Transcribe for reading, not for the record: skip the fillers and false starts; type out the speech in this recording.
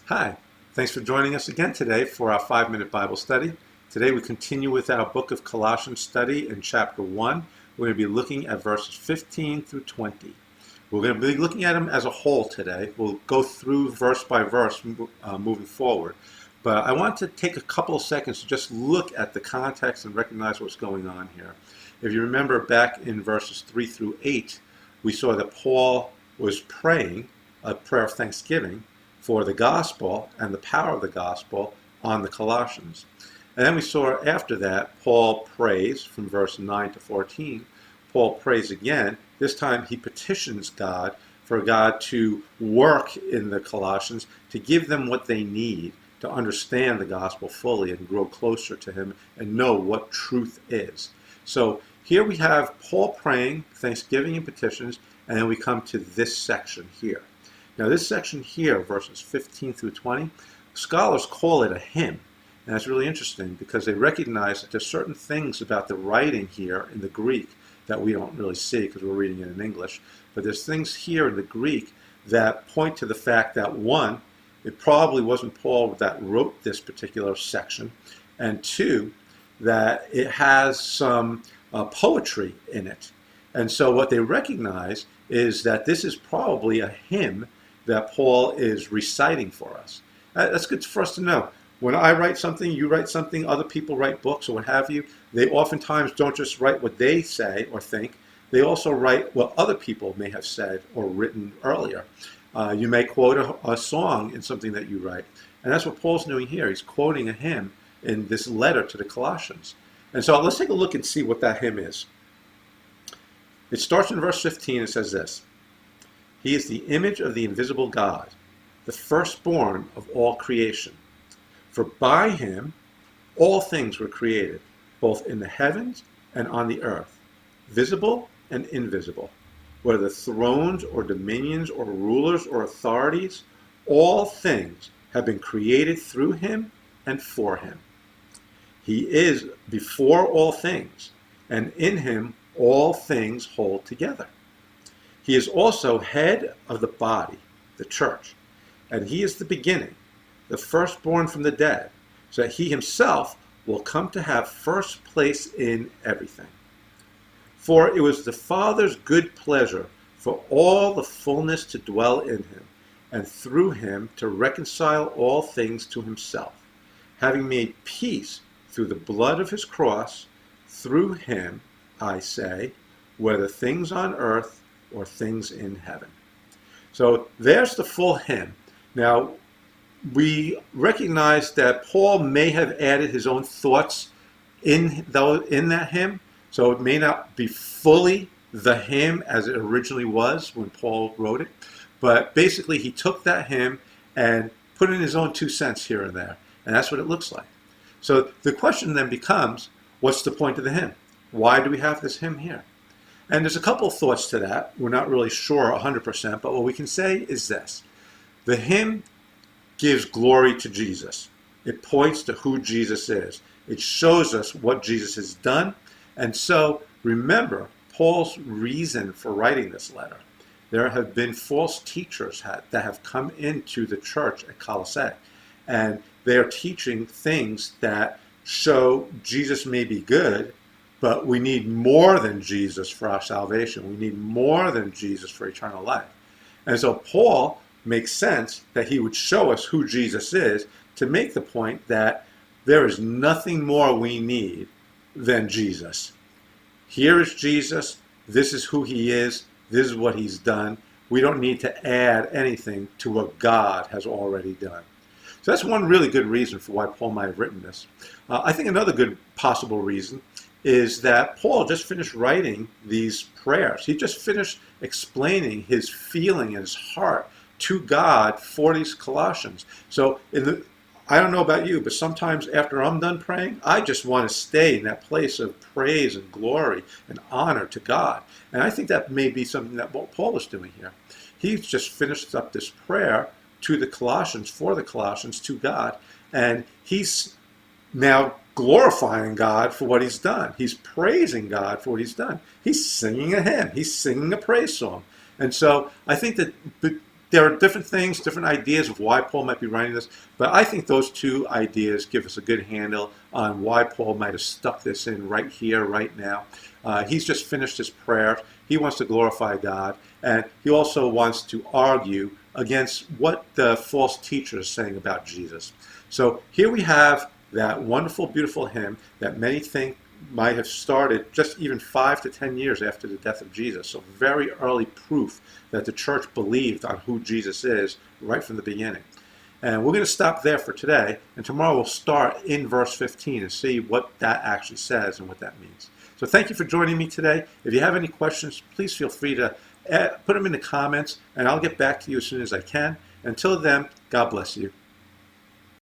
Hi, thanks for joining us again today for our 5-minute Bible study. Today we continue with our book of Colossians study in chapter 1. We're going to be looking at verses 15 through 20. We're going to be looking at them as a whole today. We'll go through verse by verse moving forward. But I want to take a couple of seconds to just look at the context and recognize what's going on here. If you remember back in verses 3 through 8, we saw that Paul was praying a prayer of thanksgiving for the gospel and the power of the gospel on the Colossians. And then we saw after that, Paul prays from verse 9 to 14. Paul prays again. This time he petitions God for God to work in the Colossians, to give them what they need to understand the gospel fully and grow closer to him and know what truth is. So here we have Paul praying, thanksgiving and petitions, and then we come to this section here. Now this section here, verses 15 through 20, scholars call it a hymn. And that's really interesting because they recognize that there's certain things about the writing here in the Greek that we don't really see because we're reading it in English. But there's things here in the Greek that point to the fact that, one, it probably wasn't Paul that wrote this particular section, and two, that it has some poetry in it. And so what they recognize is that this is probably a hymn that Paul is reciting for us. That's good for us to know. When I write something, you write something, other people write books or what have you, they oftentimes don't just write what they say or think, they also write what other people may have said or written earlier. You may quote a song in something that you write. And that's what Paul's doing here. He's quoting a hymn in this letter to the Colossians. And so let's take a look and see what that hymn is. It starts in verse 15. It says this: He is the image of the invisible God, the firstborn of all creation. For by him all things were created, both in the heavens and on the earth, visible and invisible. Whether thrones or dominions or rulers or authorities, all things have been created through him and for him. He is before all things, and in him all things hold together. He is also head of the body, the church, and he is the beginning, the firstborn from the dead, so that he himself will come to have first place in everything. For it was the Father's good pleasure for all the fullness to dwell in him, and through him to reconcile all things to himself, having made peace through the blood of his cross. Through him, I say, whether things on earth or things in heaven. So there's the full hymn. Now, we recognize that Paul may have added his own thoughts in that hymn, so it may not be fully the hymn as it originally was when Paul wrote it, but basically he took that hymn and put in his own 2 cents here and there, and that's what it looks like. So the question then becomes, what's the point of the hymn? Why do we have this hymn here? And there's a couple of thoughts to that. We're not really sure 100%, but what we can say is this. The hymn gives glory to Jesus. It points to who Jesus is. It shows us what Jesus has done. And so remember Paul's reason for writing this letter. There have been false teachers that have come into the church at Colossae, and they are teaching things that show Jesus may be good, but we need more than Jesus for our salvation. We need more than Jesus for eternal life. And so Paul makes sense that he would show us who Jesus is to make the point that there is nothing more we need than Jesus. Here is Jesus. This is who he is. This is what he's done. We don't need to add anything to what God has already done. So that's one really good reason for why Paul might have written this. I think another good possible reason is that Paul just finished writing these prayers. He just finished explaining hhis feeling in his heart to God for these Colossians. So I don't know about you, but sometimes after I'm done praying, I just want to stay in that place of praise and glory and honor to God. And I think that may be something that what Paul is doing here. He's just finished up this prayer to the Colossians, for the Colossians, to God, and he's now glorifying God for what he's done. He's praising God for what he's done. He's singing a hymn. He's singing a praise song. And so I think that there are different things, different ideas of why Paul might be writing this, but I think those two ideas give us a good handle on why Paul might have stuck this in right here, right now. He's just finished his prayer. He wants to glorify God, and he also wants to argue against what the false teachers are saying about Jesus. So here we have that wonderful, beautiful hymn that many think might have started just even 5 to 10 years after the death of Jesus. So very early proof that the church believed on who Jesus is right from the beginning. And we're going to stop there for today, and tomorrow we'll start in verse 15 and see what that actually says and what that means. So thank you for joining me today. If you have any questions, please feel free to put them in the comments, and I'll get back to you as soon as I can. Until then, God bless you.